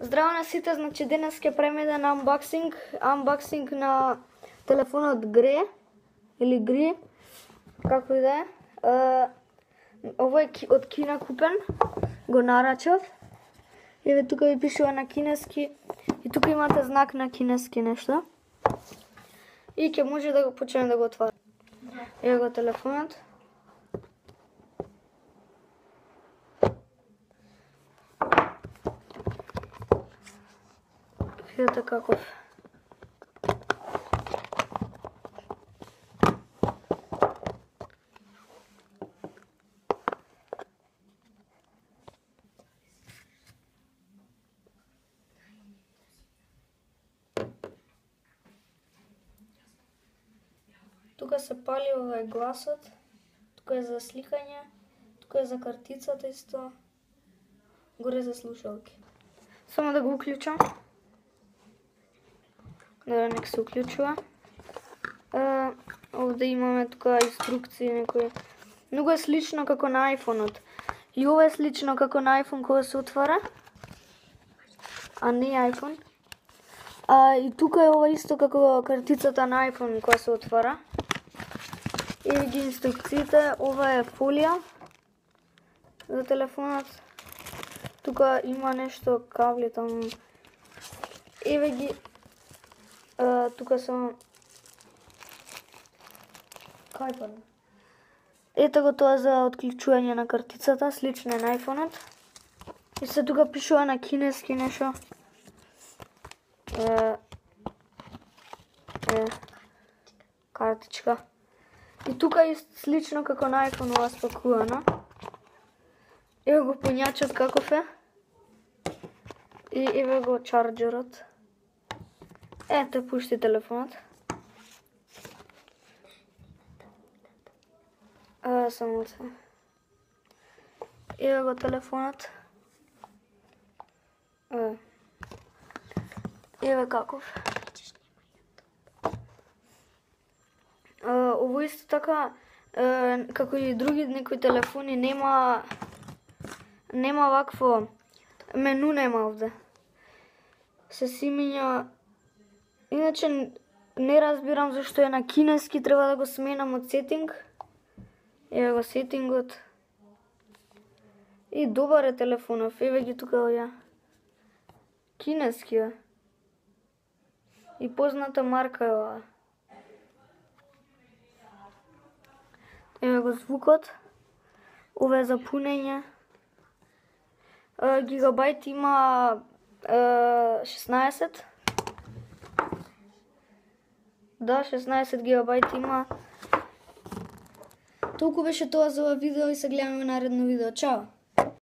Здраво на сите, значи денес ќе правиме еден unboxing на телефонот Gre или Gri, како и да е. Ово е од Кина купен, го нарачав. Еве тука ви пишува на кинески и тука имате знак на кинески нешто. И ќе може да го почнеме да го отвараме. Еве го телефонот. Видете каков. Тука се пали, ова е гласот, тука е за сликање, тука е за картицата исто, горе за слушалки. Само да го уклучам. Да, нека се уклучува. Овде имаме тука инструкции некои. Многу е слично како на iPhone-от. И ова е слично како на iPhone кога се отвара, а не iPhone. И тука е ова исто како картицата на iPhone кога се отвара. Еве ги инструкциите, ова е фолија за телефонот. Тука има нешто кабли таму. Еве ги тука само кај падна. Ето го тоа за отклучување на картицата, слично е на iPhone-от. И се тука пишува на кинески нешто. Картичка. И тука е слично како на iPhone ова спакувано. Еве го пунјачот каков е. И еве го чарџерот. Ете, пушти телефонот. Само се. Еве го телефонот. Еве каков. Ово исто така, како и други некои телефони, нема вакво мену, нема овде. Се симиња. Иначе не разбирам зашто е на кинески, треба да го сменам од сетинг. Еве го сетингот. И добар е телефонов, еве ги тука оваа. Кинески е. И позната марка е оваа. Еве го звукот. Ова е за пунење. Гигабајт има 16. Да, 16 гигабајт има. Толку беше тоа за ова видео и се гледаме во наредно видео. Чао!